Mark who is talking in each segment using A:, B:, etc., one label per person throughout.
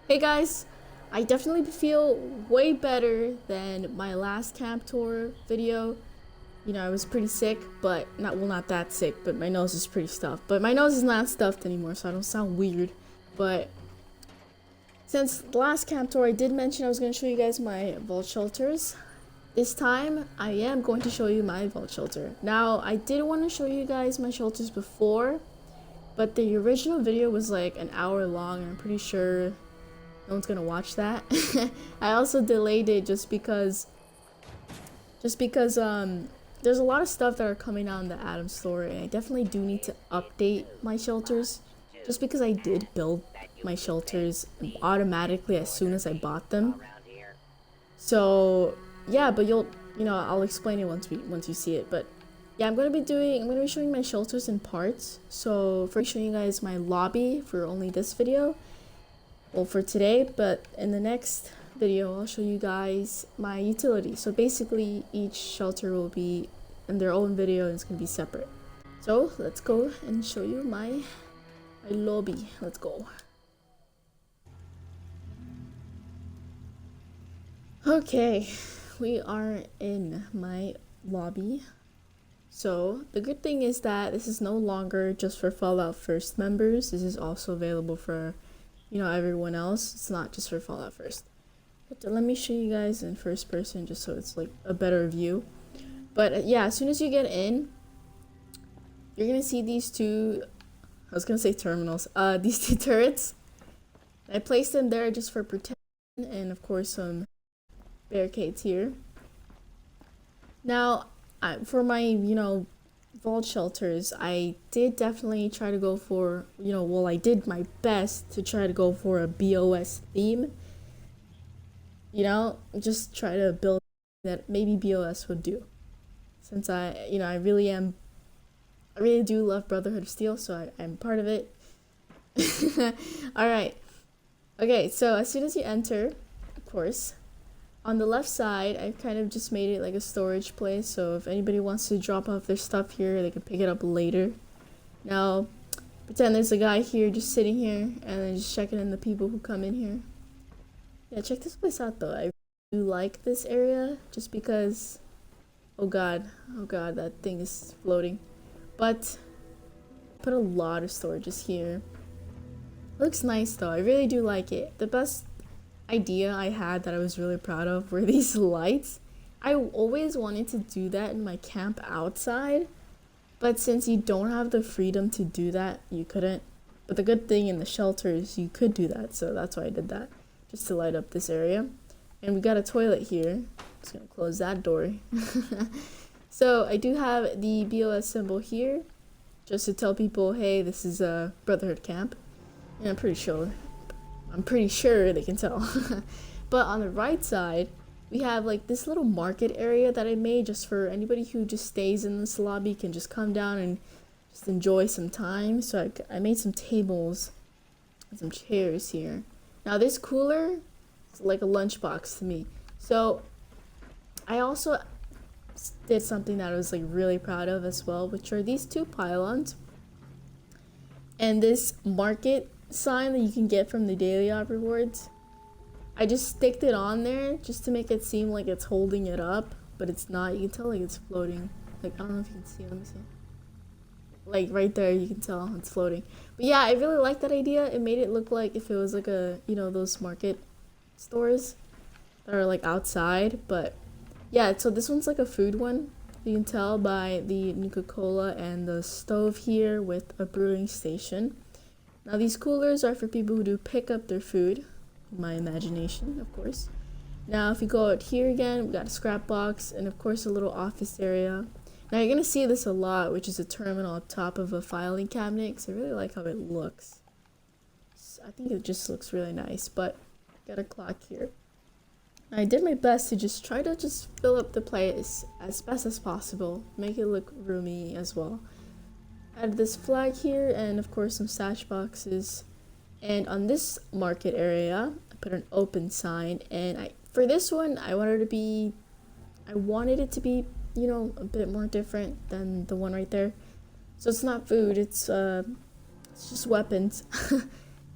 A: Hey guys, I definitely feel way better than my last camp tour video. You know, I was pretty sick, but not that sick, but my nose is pretty stuffed. But my nose is not stuffed anymore, so I don't sound weird. But since the last camp tour, I did mention I was going to show you guys my vault shelters. This time, I am going to show you my vault shelter. Now, I did want to show you guys my shelters before, but the original video was like an hour long, and I'm pretty sure no one's gonna watch that. I also delayed it just because there's a lot of stuff that are coming out in the Adam store, and I definitely do need to update my shelters just because I did build my shelters automatically as soon as I bought them. So yeah, but I'll explain it once you see it. But yeah, I'm gonna be showing my shelters in parts. So first showing you guys my lobby for only this video, well, for today, but in the next video I'll show you guys my utility. So basically each shelter will be in their own video and it's gonna be separate. So let's go and show you my lobby. Let's go. Okay, we are in my lobby. So the good thing is that this is no longer just for Fallout First members. This is also available for everyone else. It's not just for Fallout First. But let me show you guys in first person just so it's like a better view. But yeah, as soon as you get in, you're gonna see these two, I was gonna say terminals, these two turrets. I placed them there just for protection and of course some barricades here. Now, for my, vault shelters, I did definitely try to go for, I did my best to try to go for a BOS theme. Just try to build that maybe BOS would do. Since I really do love Brotherhood of Steel, so I'm part of it. Alright. Okay, so as soon as you enter, of course, on the left side, I've kind of just made it like a storage place, so if anybody wants to drop off their stuff here, they can pick it up later. Now, pretend there's a guy here just sitting here, and then just checking in the people who come in here. Yeah, check this place out though. I do like this area, just because, oh god, that thing is floating. But, put a lot of storages here. Looks nice though, I really do like it. The best idea I had that I was really proud of were these lights. I always wanted to do that in my camp outside, but since you don't have the freedom to do that, you couldn't. But the good thing in the shelters, you could do that, so that's why I did that, just to light up this area. And we got a toilet here. Just gonna close that door. So I do have the BOS symbol here, just to tell people, hey, this is a Brotherhood camp. And I'm pretty sure they can tell. But on the right side, we have like this little market area that I made just for anybody who just stays in this lobby can just come down and just enjoy some time. So I made some tables and some chairs here. Now this cooler is like a lunchbox to me. So I also did something that I was like really proud of as well, which are these two pylons and this market sign that you can get from the daily op rewards. I just sticked it on there just to make it seem like it's holding it up, but it's not. You can tell like it's floating. Like, I don't know if you can see. Let me see. Like right there, you can tell it's floating. But yeah, I really like that idea. It made it look like if it was like a, those market stores that are like outside. But yeah, so this one's like a food one. You can tell by the Nuka-Cola and the stove here with a brewing station. Now these coolers are for people who do pick up their food, in my imagination, of course. Now if you go out here again, we got a scrap box and of course a little office area. Now you're gonna see this a lot, which is a terminal up top of a filing cabinet, because I really like how it looks. I think it just looks really nice, but got a clock here. I did my best to just try to just fill up the place as best as possible, make it look roomy as well. Add this flag here and of course some stash boxes. And on this market area, I put an open sign, and for this one I wanted it to be, a bit more different than the one right there. So it's not food, it's just weapons.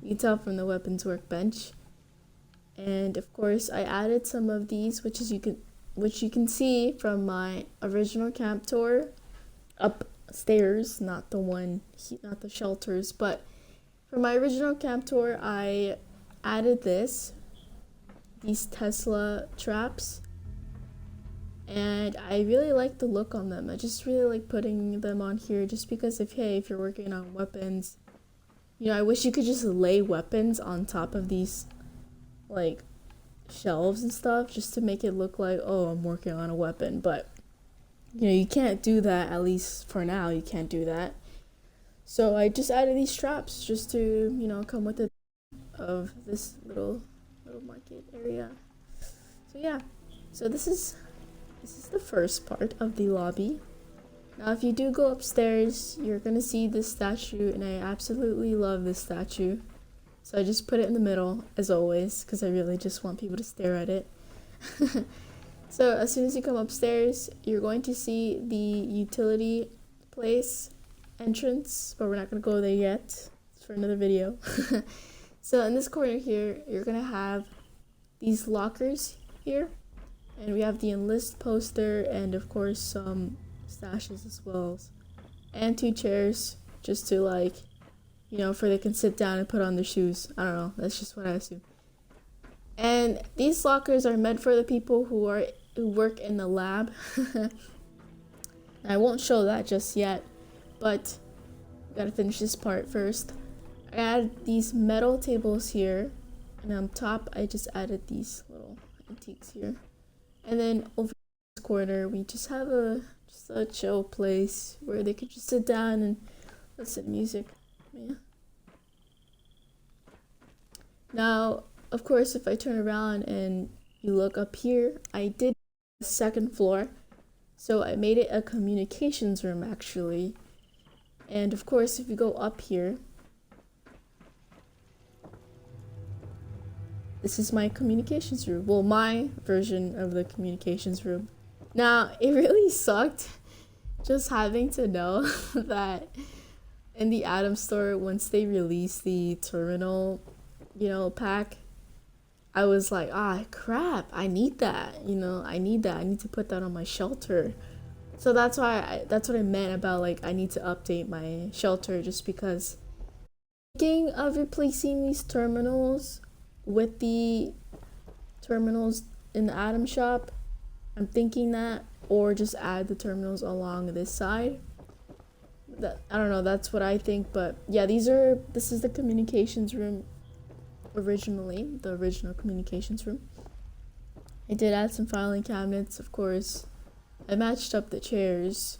A: You can tell from the weapons workbench. And of course I added some of these, which you can see from my original camp tour upstairs, not the shelters, but for my original camp tour I added these Tesla traps, and I really like the look on them. I just really like putting them on here just because if you're working on weapons, I wish you could just lay weapons on top of these like shelves and stuff just to make it look like, oh, I'm working on a weapon. But you can't do that, at least for now. You can't do that. So I just added these straps just to come with it of this little market area. So yeah, so this is the first part of the lobby. Now if you do go upstairs, you're gonna see this statue, and I absolutely love this statue. So I just put it in the middle, as always, because I really just want people to stare at it. So as soon as you come upstairs, you're going to see the utility place entrance, but we're not going to go there yet. It's for another video. So in this corner here, you're going to have these lockers here. And we have the enlist poster and of course some stashes as well. And 2 chairs just to for they can sit down and put on their shoes. I don't know, that's just what I assume. And these lockers are meant for the people who work in the lab. I won't show that just yet, but we gotta finish this part first. I added these metal tables here, and on top I just added these little antiques here. And then over in this corner we just have a chill place where they could just sit down and listen to music. Yeah. Now, of course, if I turn around and you look up here, I did a 2nd floor. So I made it a communications room actually. And of course, if you go up here, this is my communications room. Well, my version of the communications room. Now, it really sucked just having to know that in the Atom store, once they released the terminal, pack, I was like, crap, I need that. I need that. I need to put that on my shelter. So that's what I meant about I need to update my shelter, just because thinking of replacing these terminals with the terminals in the Atom shop. I'm thinking that, or just add the terminals along this side. I don't know, that's what I think, but yeah, this is the communications room originally, the original communications room. I did add some filing cabinets, of course. I matched up the chairs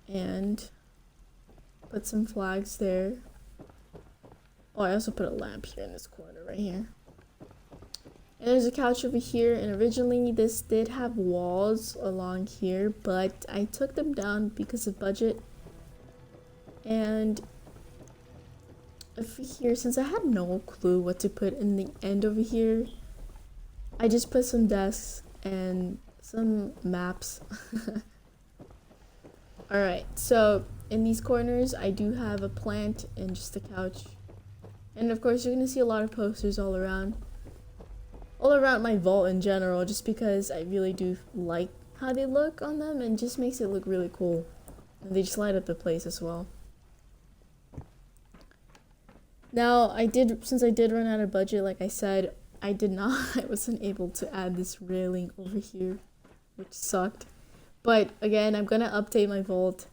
A: and put some flags there. Oh, I also put a lamp here in this corner right here. And there's a couch over here, and originally this did have walls along here, but I took them down because of budget. And over here, since I had no clue what to put in the end over here, I just put some desks and some maps. Alright, so in these corners I do have a plant and just a couch. And of course you're gonna see a lot of posters all around my vault in general, just because I really do like how they look on them, and just makes it look really cool. And they just light up the place as well. Now, since I did run out of budget, like I said, I wasn't able to add this railing over here, which sucked. But again, I'm gonna update my vault.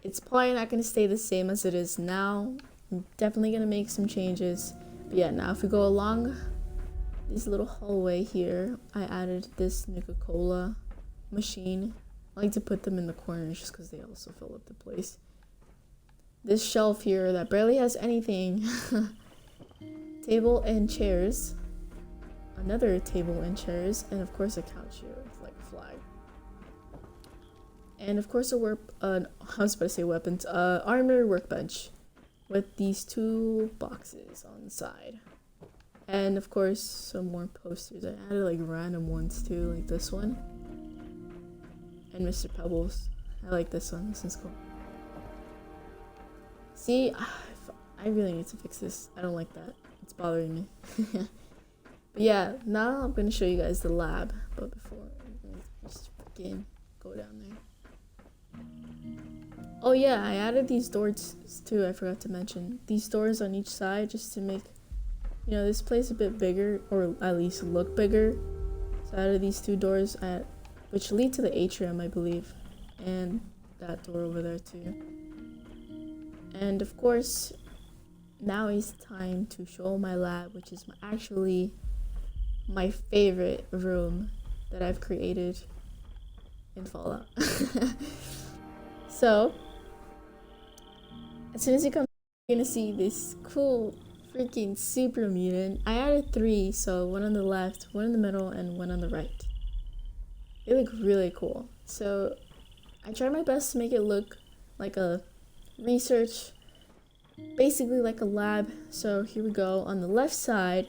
A: It's probably not gonna stay the same as it is now. I'm definitely gonna make some changes. But yeah, now if we go along this little hallway here, I added this Coca-Cola machine. I like to put them in the corners just because they also fill up the place. This shelf here that barely has anything. Table and chairs. Another table and chairs. And of course a couch here with a flag. And of course I was about to say weapons. Armor workbench with these 2 boxes on the side. And of course some more posters. I added random ones too, like this one. And Mr. Pebbles. I like this one. This one's cool. See, I really need to fix this. I don't like that. It's bothering me. But But yeah, now I'm gonna show you guys the lab. But before, just freaking go down there. Oh yeah, I added these doors too. I forgot to mention these doors on each side just to make, you know, this place a bit bigger, or at least look bigger. So I added these two doors which lead to the atrium, I believe, and that door over there too. And of course, now it's time to show my lab, which is actually my favorite room that I've created in Fallout. So, as soon as you come, you're gonna see this cool freaking super mutant. I added 3, so one on the left, one in the middle, and one on the right. They look really cool. So, I tried my best to make it look like a research, basically like a lab. So here we go. On the left side,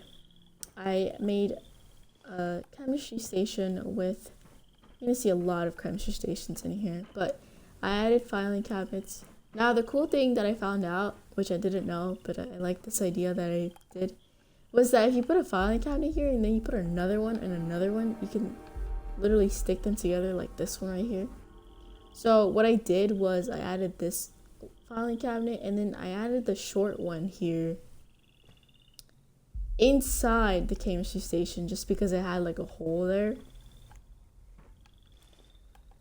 A: I made a chemistry station with, you're gonna see a lot of chemistry stations in here, but I added filing cabinets. Now the cool thing that I found out, which I didn't know, but I like this idea that I did, was that if you put a filing cabinet here and then you put another one and another one, you can literally stick them together like this one right here. So what I did was I added this filing cabinet and then I added the short one here inside the chemistry station just because it had like a hole there.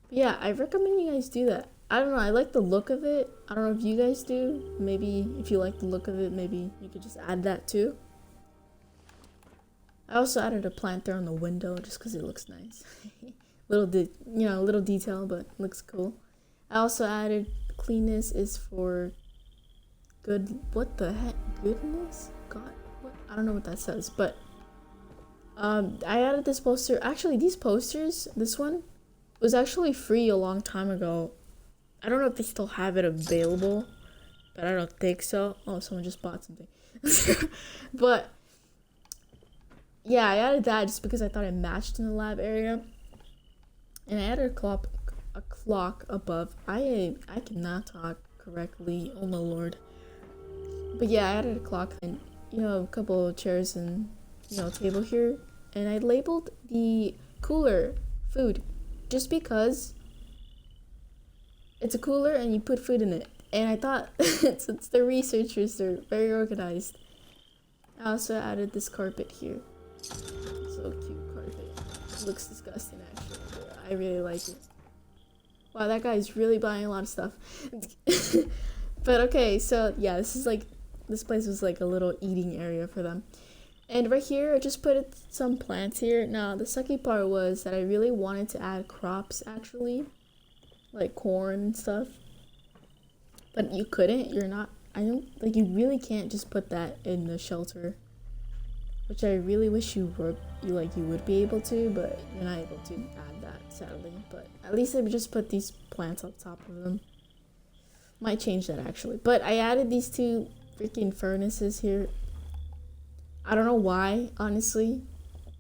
A: But yeah, I recommend you guys do that. I don't know, I like the look of it. I don't know if you guys do. Maybe if you like the look of it, maybe you could just add that too. I also added a plant there on the window just because it looks nice. little detail, but looks cool. I also added cleanness is for good. What the heck? Goodness? God, what? I don't know what that says, but I added this poster. Actually, these posters, this one was actually free a long time ago. I don't know if they still have it available, but I don't think so. Oh, someone just bought something. But yeah, I added that just because I thought it matched in the lab area. And I added a clock above. I cannot talk correctly. Oh my lord. But yeah, I added a clock and, you know, a couple of chairs and, you know, a table here. And I labeled the cooler food just because it's a cooler and you put food in it. And I thought, since the researchers are very organized, I also added this carpet here. So cute carpet. It looks disgusting actually, but I really like it. Wow, that guy's really buying a lot of stuff. But okay, so yeah, this place was like a little eating area for them. And right here, I just put some plants here. Now, the sucky part was that I really wanted to add crops actually, like corn and stuff. But you couldn't, you really can't just put that in the shelter. Which I really wish you would be able to, but you're not able to add that, sadly. But at least I just put these plants on top of them. Might change that actually. But I added these 2 freaking furnaces here. I don't know why, honestly.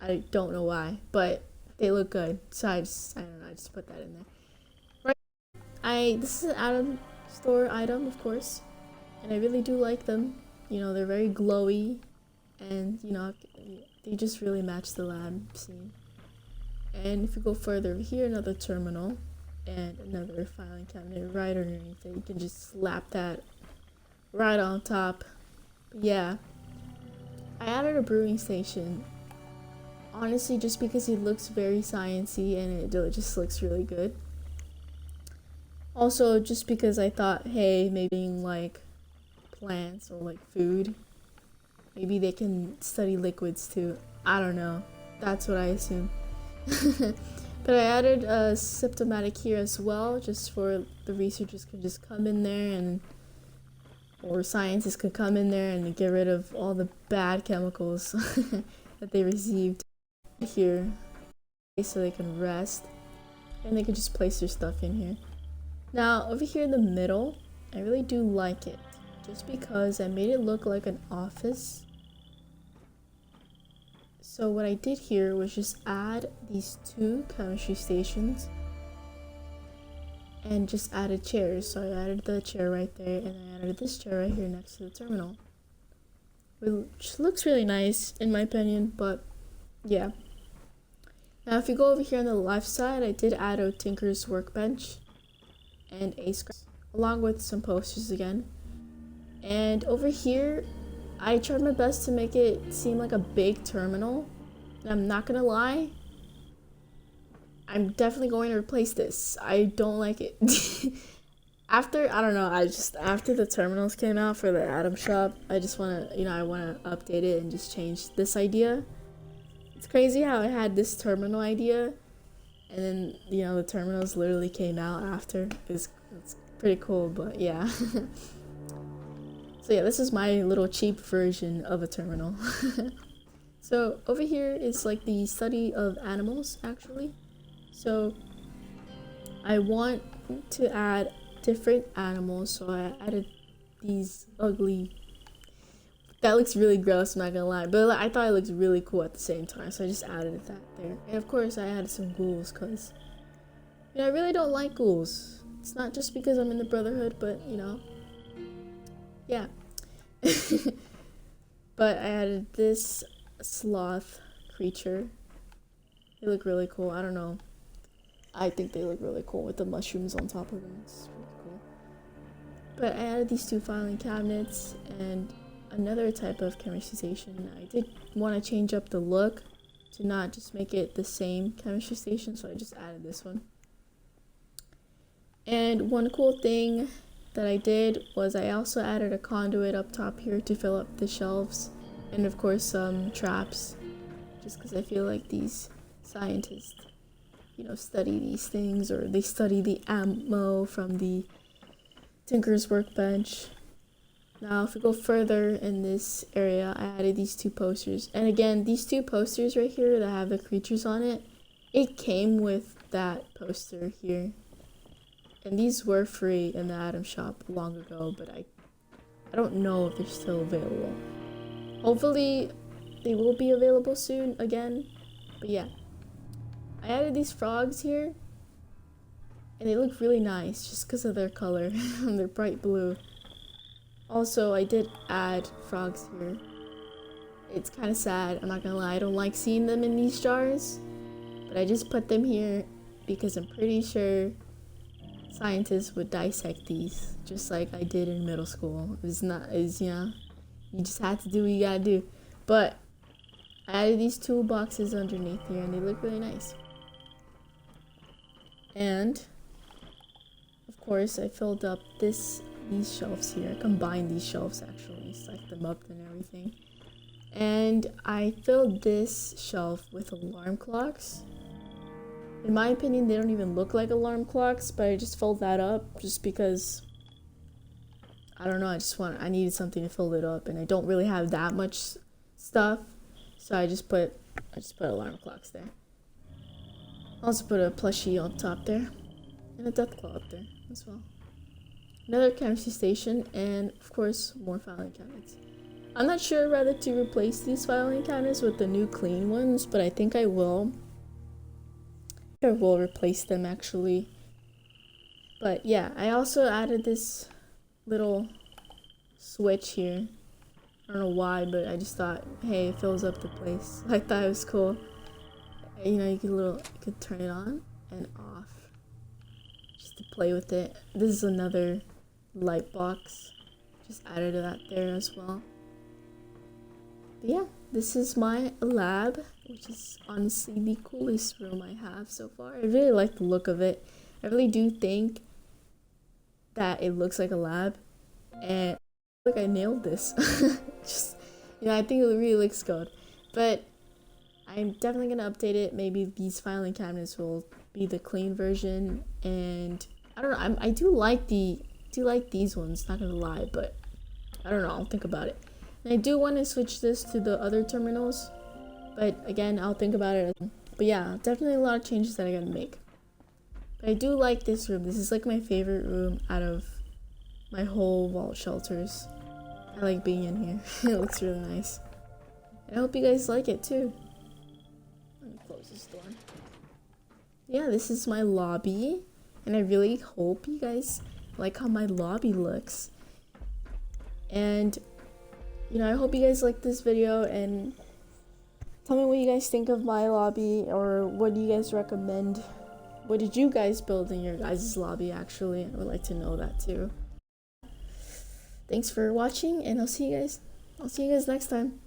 A: I don't know why, but they look good. So I don't know, I just put that in there. Right. This is an Adam store item, of course. And I really do like them. You know, they're very glowy. And, you know, they just really match the lab scene. And if you go further here, another terminal and another filing cabinet right underneath it. You can just slap that right on top. But yeah, I added a brewing station. Honestly, just because it looks very sciencey and it just looks really good. Also, just because I thought, hey, maybe like plants or like food. Maybe they can study liquids too. I don't know. That's what I assume. But I added a symptomatic here as well, just for the researchers could just come in there or scientists could come in there and get rid of all the bad chemicals that they received here, so they can rest and they can just place their stuff in here. Now over here in the middle, I really do like it, just because I made it look like an office. So what I did here was just add these 2 chemistry stations and just added chairs. So I added the chair right there and I added this chair right here next to the terminal. Which looks really nice in my opinion, but yeah. Now if you go over here on the left side, I did add a tinker's workbench and a scrap along with some posters again. And over here I tried my best to make it seem like a big terminal. And I'm not gonna lie, I'm definitely going to replace this. I don't like it. After, I don't know, after the terminals came out for the Atom Shop, I just want to, I want to update it and just change this idea. It's crazy how I had this terminal idea, and then, the terminals literally came out after. It's pretty cool, but yeah. So yeah, this is my little cheap version of a terminal. So over here is like the study of animals, actually. So I want to add different animals, so I added these ugly, that looks really gross, I'm not gonna lie, but I thought it looked really cool at the same time, so I just added that there. And of course I added some ghouls, because I really don't like ghouls. It's not just because I'm in the Brotherhood, but yeah. But I added this sloth creature. They look really cool. I don't know, I think they look really cool with the mushrooms on top of them. It's really cool. But I added these 2 filing cabinets and another type of chemistry station. I did want to change up the look to not just make it the same chemistry station, so I just added this one. And one cool thing that I did was I also added a conduit up top here to fill up the shelves, and of course some traps, just because I feel like these scientists study these things, or they study the ammo from the Tinker's Workbench. Now, if we go further in this area, I added these 2 posters. And again, these 2 posters right here that have the creatures on it, it came with that poster here. And these were free in the Atom Shop long ago, but I don't know if they're still available. Hopefully, they will be available soon again, but yeah. I added these frogs here, and they look really nice just because of their color. They're bright blue. Also, I did add frogs here. It's kind of sad, I'm not gonna lie. I don't like seeing them in these jars, but I just put them here because I'm pretty sure scientists would dissect these just like I did in middle school. You just had to do what you gotta do. But I added these 2 boxes underneath here, and they look really nice. And of course I filled up these shelves here. I combined these shelves actually, stacked them up and everything. And I filled this shelf with alarm clocks. In my opinion, they don't even look like alarm clocks, but I just filled that up just because I don't know, I needed something to fill it up, and I don't really have that much stuff, so I just put alarm clocks there. Also put a plushie on top there, and a death claw up there as well. Another chemistry station, and of course more filing cabinets. I'm not sure whether to replace these filing cabinets with the new clean ones, but I think I will. I will replace them actually. But yeah, I also added this little switch here. I don't know why, but I just thought, hey, it fills up the place. I thought it was cool. You could turn it on and off just to play with it. This is another light box. Just added that there as well. But yeah, this is my lab, which is honestly the coolest room I have so far. I really like the look of it. I really do think that it looks like a lab, and I feel like I nailed this. I think it really looks good. But I'm definitely gonna update it. Maybe these filing cabinets will be the clean version, and I don't know. I do like these ones. Not gonna lie, but I don't know. I'll think about it. And I do want to switch this to the other terminals, but again, I'll think about it. But yeah, definitely a lot of changes that I gotta make. But I do like this room. This is like my favorite room out of my whole vault shelters. I like being in here. It looks really nice. And I hope you guys like it too. Let me close this door. Yeah, this is my lobby, and I really hope you guys like how my lobby looks. And I hope you guys like this video, and Tell me what you guys think of my lobby, or what do you guys recommend? What did you guys build in your guys' lobby, actually? I would like to know that too. Thanks for watching, and I'll see you guys next time.